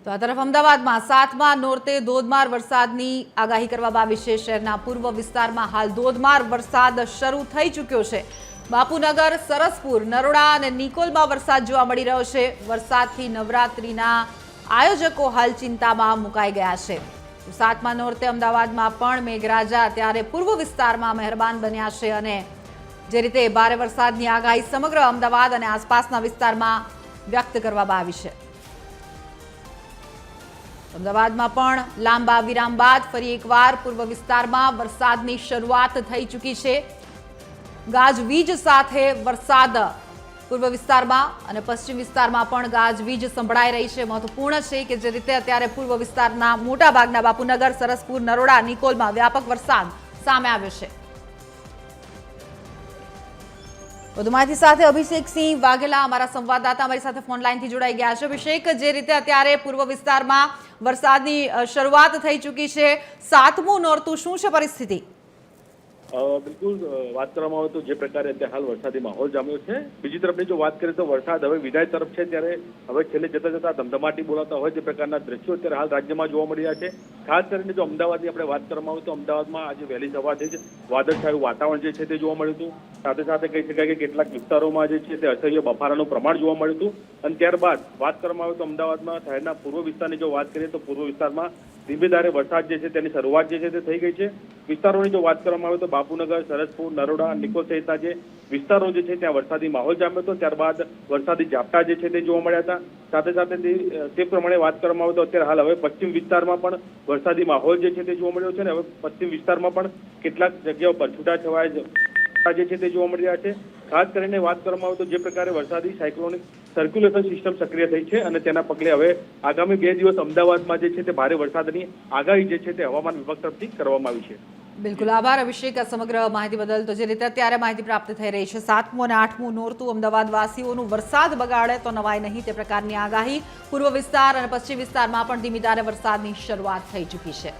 તો આ તરફ અમદાવાદમાં 7મા નોરતે ધોધમાર વરસાદની આગાહી કરવામાં આવી છે। શહેરના પૂર્વ વિસ્તારમાં હાલ ધોધમાર વરસાદ શરૂ થઈ ચૂક્યો છે। બાપુનગર, સરસપુર, નરોડા અને નિકોલમાં વરસાદ જોવા મળી રહ્યો છે। વરસાદથી નવરાત્રીના આયોજકો હાલ ચિંતામાં મુકાઈ ગયા છે। 7મા નોરતે અમદાવાદમાં પણ મેઘરાજા ત્યારે પૂર્વ વિસ્તારમાં મહેરબાન બન્યા છે અને જે રીતે ભારે વરસાદની આગાહી સમગ્ર અમદાવાદ અને આસપાસના વિસ્તારમાં વ્યક્ત કરવામાં આવી છે। અમદાવાદમાં પણ લાંબા વિરામ બાદ ફરી એકવાર પૂર્વ વિસ્તારમાં વરસાદની શરૂઆત થઈ ચૂકી છે। ગાજવીજ સાથે વરસાદ પૂર્વ વિસ્તારમાં અને પશ્ચિમ વિસ્તારમાં પણ ગાજવીજ સંભળાઈ રહી છે। મહત્વપૂર્ણ છે કે જે રીતે અત્યારે પૂર્વ વિસ્તારના મોટાભાગના બાપુનગર, સરસપુર, નરોડા, નિકોલમાં વ્યાપક વરસાદ સામે આવ્યો છે। વધુ માહિતી સાથે અભિષેક સિંહ વાઘેલા અમારા સંવાદદાતા અમારી સાથે ફોન લાઈનથી જોડાઈ ગયા છે। અભિષેક, જે રીતે અત્યારે પૂર્વ વિસ્તારમાં વરસાદની શરૂઆત થઈ ચૂકી છે, 7મું નોરતું, શું છે પરિસ્થિતિ? બિલકુલ વાત કરવામાં આવે તો જે પ્રકારે અત્યારે હાલ વરસાદી માહોલ જામ્યો છે। બીજી તરફની જો વાત કરીએ તો વરસાદ હવે વિદાય તરફ છે, ત્યારે હવે છેલ્લે જતા જતા ધમધમાટી બોલાતા હોય તે પ્રકારના દ્રશ્યો અત્યારે હાલ રાજ્યમાં જોવા મળી રહ્યા છે। ખાસ કરીને જો અમદાવાદની આપણે વાત કરવામાં આવે તો અમદાવાદમાં આજે વહેલી સવારથી જ વાદળછાયું વાતાવરણ જે છે તે જોવા મળ્યું હતું। સાથે સાથે કહી શકાય કે કેટલાક વિસ્તારોમાં જે છે તે અસહ્ય બફારાનું પ્રમાણ જોવા મળ્યું હતું અને ત્યારબાદ વાત કરવામાં આવે તો અમદાવાદમાં શહેરના પૂર્વ વિસ્તારની જો વાત કરીએ તો પૂર્વ વિસ્તારમાં ધીમે ધારે વરસાદ જે છે તેની શરૂઆત જે છે તે થઈ ગઈ છે। વિસ્તારોની જો વાત કરવામાં આવે તો બાપુનગર, સરસપુર, નરોડા, નિકોલ સહિતના જે વિસ્તારો જે છે ત્યાં વરસાદી માહોલ જામ્યો હતો। ત્યારબાદ વરસાદી ઝાપટા જે છે તે જોવા મળ્યા હતા। સાથે સાથે તે પ્રમાણે વાત કરવામાં આવે તો અત્યારે હાલ હવે પશ્ચિમ વિસ્તારમાં પણ વરસાદી માહોલ જે છે તે જોવા મળ્યો છે અને હવે પશ્ચિમ વિસ્તારમાં પણ કેટલાક જગ્યાઓ પર છૂટાછવાયા જે છે તે જોવા મળી રહ્યા છે। ખાસ કરીને વાત કરવામાં આવે તો જે પ્રકારે વરસાદી સાયક્લોનિક સર્ક્યુલેશન સિસ્ટમ સક્રિય થઈ છે અને તેના પગલે હવે આગામી 2 દિવસ અમદાવાદમાં જે છે તે ભારે વરસાદની આગાહી જે છે તે હવામાન વિભાગ તરફથી કરવામાં આવી છે। બિલકુલ આભાર અભિષેક આ સમગ્ર માહિતી બદલ। તો જે રીતે અત્યારે માહિતી પ્રાપ્ત થઈ રહી છે, 7મું અને 8મું નોરતું અમદાવાદ વાસીઓનું વરસાદ બગાડે તો નવાય નહીં તે પ્રકારની આગાહી। પૂર્વ વિસ્તાર અને પશ્ચિમ વિસ્તારમાં પણ ધીમી ધારે વરસાદની શરૂઆત થઈ ચૂકી છે।